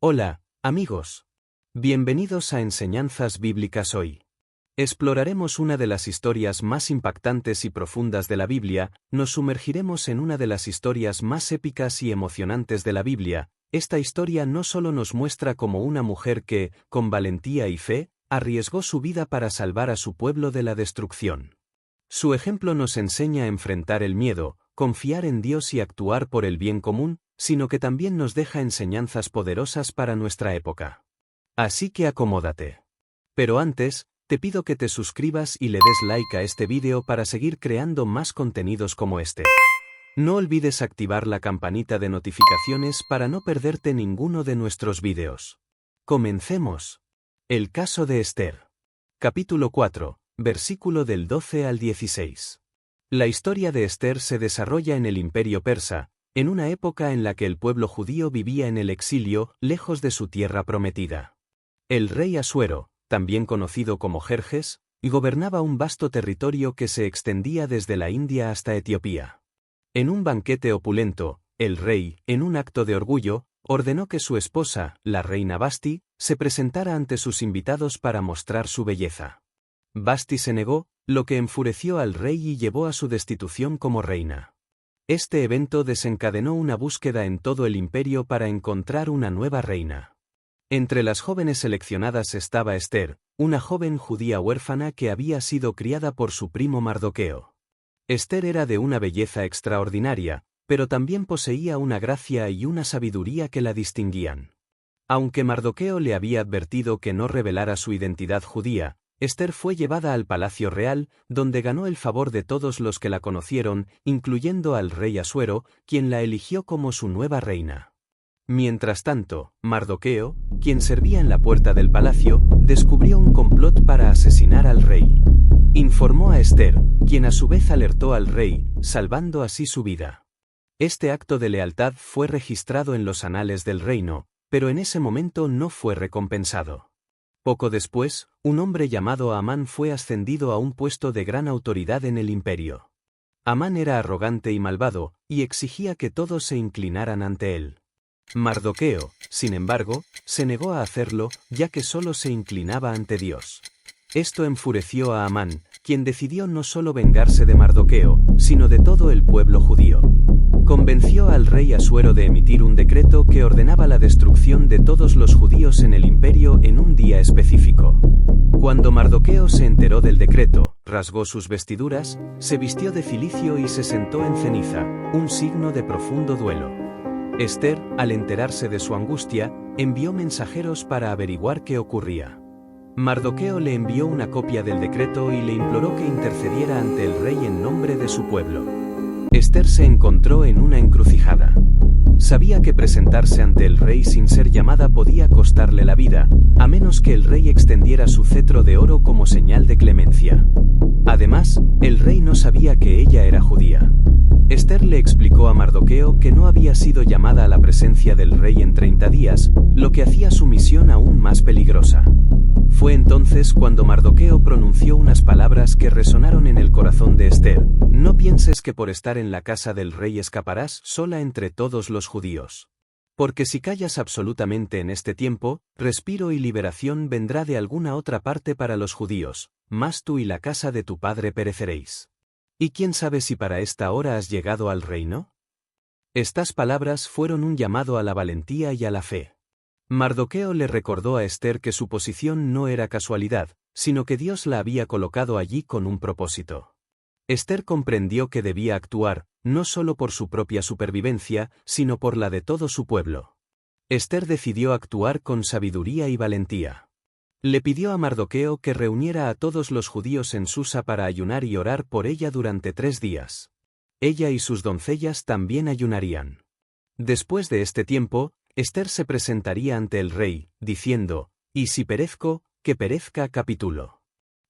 Hola, amigos. Bienvenidos a Enseñanzas Bíblicas hoy. Exploraremos una de las historias más impactantes y profundas de la Biblia, nos sumergiremos en una de las historias más épicas y emocionantes de la Biblia. Esta historia no solo nos muestra cómo una mujer que, con valentía y fe, arriesgó su vida para salvar a su pueblo de la destrucción. Su ejemplo nos enseña a enfrentar el miedo, confiar en Dios y actuar por el bien común, sino que también nos deja enseñanzas poderosas para nuestra época. Así que acomódate. Pero antes, te pido que te suscribas y le des like a este vídeo para seguir creando más contenidos como este. No olvides activar la campanita de notificaciones para no perderte ninguno de nuestros vídeos. Comencemos. El caso de Esther. Capítulo 4, versículo del 12 al 16. La historia de Esther se desarrolla en el Imperio Persa, en una época en la que el pueblo judío vivía en el exilio, lejos de su tierra prometida. El rey Asuero, también conocido como Jerjes, gobernaba un vasto territorio que se extendía desde la India hasta Etiopía. En un banquete opulento, el rey, en un acto de orgullo, ordenó que su esposa, la reina Vasti, se presentara ante sus invitados para mostrar su belleza. Vasti se negó, lo que enfureció al rey y llevó a su destitución como reina. Este evento desencadenó una búsqueda en todo el imperio para encontrar una nueva reina. Entre las jóvenes seleccionadas estaba Esther, una joven judía huérfana que había sido criada por su primo Mardoqueo. Esther era de una belleza extraordinaria, pero también poseía una gracia y una sabiduría que la distinguían. Aunque Mardoqueo le había advertido que no revelara su identidad judía, Esther fue llevada al palacio real, donde ganó el favor de todos los que la conocieron, incluyendo al rey Asuero, quien la eligió como su nueva reina. Mientras tanto, Mardoqueo, quien servía en la puerta del palacio, descubrió un complot para asesinar al rey. Informó a Esther, quien a su vez alertó al rey, salvando así su vida. Este acto de lealtad fue registrado en los anales del reino, pero en ese momento no fue recompensado. Poco después, un hombre llamado Amán fue ascendido a un puesto de gran autoridad en el imperio. Amán era arrogante y malvado, y exigía que todos se inclinaran ante él. Mardoqueo, sin embargo, se negó a hacerlo, ya que solo se inclinaba ante Dios. Esto enfureció a Amán, quien decidió no solo vengarse de Mardoqueo, sino de todo el pueblo judío. Convenció al rey Asuero de emitir un decreto que ordenaba la destrucción de todos los judíos en el imperio en un día específico. Cuando Mardoqueo se enteró del decreto, rasgó sus vestiduras, se vistió de cilicio y se sentó en ceniza, un signo de profundo duelo. Esther, al enterarse de su angustia, envió mensajeros para averiguar qué ocurría. Mardoqueo le envió una copia del decreto y le imploró que intercediera ante el rey en nombre de su pueblo. Esther se encontró en una encrucijada. Sabía que presentarse ante el rey sin ser llamada podía costarle la vida, a menos que el rey extendiera su cetro de oro como señal de clemencia. Además, el rey no sabía que ella era judía. Esther le explicó a Mardoqueo que no había sido llamada a la presencia del rey en 30 días, lo que hacía su misión aún más peligrosa. Fue entonces cuando Mardoqueo pronunció unas palabras que resonaron en el corazón de Esther: «No pienses que por estar en la casa del rey escaparás sola entre todos los judíos. Porque si callas absolutamente en este tiempo, respiro y liberación vendrá de alguna otra parte para los judíos, mas tú y la casa de tu padre pereceréis. ¿Y quién sabe si para esta hora has llegado al reino?». Estas palabras fueron un llamado a la valentía y a la fe. Mardoqueo le recordó a Esther que su posición no era casualidad, sino que Dios la había colocado allí con un propósito. Esther comprendió que debía actuar, no solo por su propia supervivencia, sino por la de todo su pueblo. Esther decidió actuar con sabiduría y valentía. Le pidió a Mardoqueo que reuniera a todos los judíos en Susa para ayunar y orar por ella durante 3 días. Ella y sus doncellas también ayunarían. Después de este tiempo, Esther se presentaría ante el rey, diciendo: «Y si perezco, que perezca». Capítulo.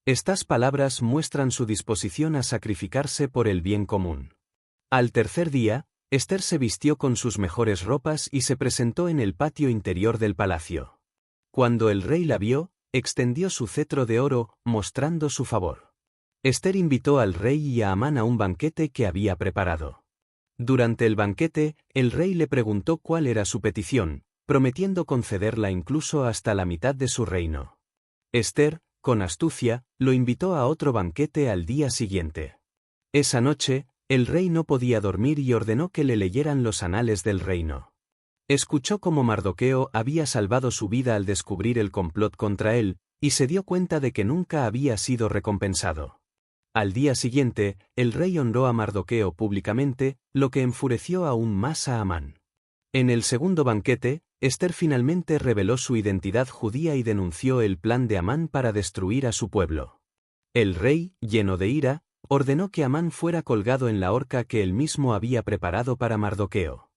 Estas palabras muestran su disposición a sacrificarse por el bien común. Al tercer día, Esther se vistió con sus mejores ropas y se presentó en el patio interior del palacio. Cuando el rey la vio, extendió su cetro de oro, mostrando su favor. Esther invitó al rey y a Amán a un banquete que había preparado. Durante el banquete, el rey le preguntó cuál era su petición, prometiendo concederla incluso hasta la mitad de su reino. Esther, con astucia, lo invitó a otro banquete al día siguiente. Esa noche, el rey no podía dormir y ordenó que le leyeran los anales del reino. Escuchó cómo Mardoqueo había salvado su vida al descubrir el complot contra él, y se dio cuenta de que nunca había sido recompensado. Al día siguiente, el rey honró a Mardoqueo públicamente, lo que enfureció aún más a Amán. En el segundo banquete, Esther finalmente reveló su identidad judía y denunció el plan de Amán para destruir a su pueblo. El rey, lleno de ira, ordenó que Amán fuera colgado en la horca que él mismo había preparado para Mardoqueo.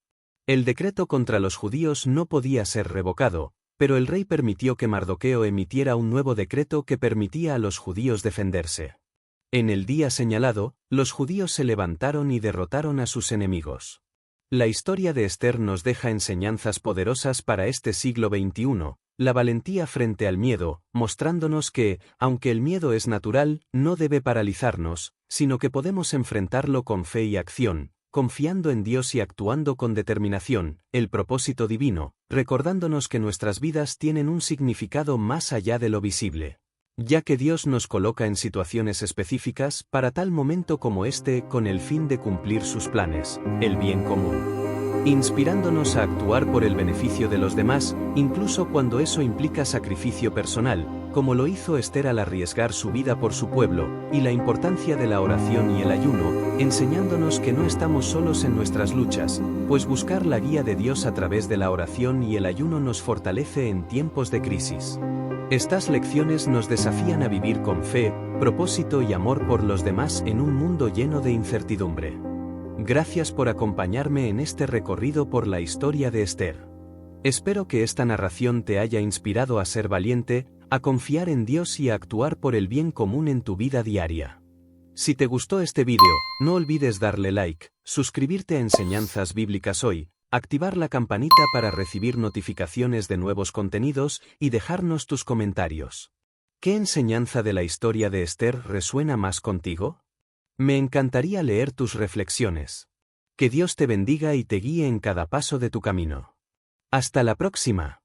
El decreto contra los judíos no podía ser revocado, pero el rey permitió que Mardoqueo emitiera un nuevo decreto que permitía a los judíos defenderse. En el día señalado, los judíos se levantaron y derrotaron a sus enemigos. La historia de Esther nos deja enseñanzas poderosas para este siglo XXI, la valentía frente al miedo, mostrándonos que, aunque el miedo es natural, no debe paralizarnos, sino que podemos enfrentarlo con fe y acción, confiando en Dios y actuando con determinación, el propósito divino, recordándonos que nuestras vidas tienen un significado más allá de lo visible. Ya que Dios nos coloca en situaciones específicas para tal momento como este con el fin de cumplir sus planes, el bien común. Inspirándonos a actuar por el beneficio de los demás, incluso cuando eso implica sacrificio personal, como lo hizo Esther al arriesgar su vida por su pueblo, y la importancia de la oración y el ayuno, enseñándonos que no estamos solos en nuestras luchas, pues buscar la guía de Dios a través de la oración y el ayuno nos fortalece en tiempos de crisis. Estas lecciones nos desafían a vivir con fe, propósito y amor por los demás en un mundo lleno de incertidumbre. Gracias por acompañarme en este recorrido por la historia de Esther. Espero que esta narración te haya inspirado a ser valiente, a confiar en Dios y a actuar por el bien común en tu vida diaria. Si te gustó este vídeo, no olvides darle like, suscribirte a Enseñanzas Bíblicas Hoy, activar la campanita para recibir notificaciones de nuevos contenidos y dejarnos tus comentarios. ¿Qué enseñanza de la historia de Esther resuena más contigo? Me encantaría leer tus reflexiones. Que Dios te bendiga y te guíe en cada paso de tu camino. Hasta la próxima.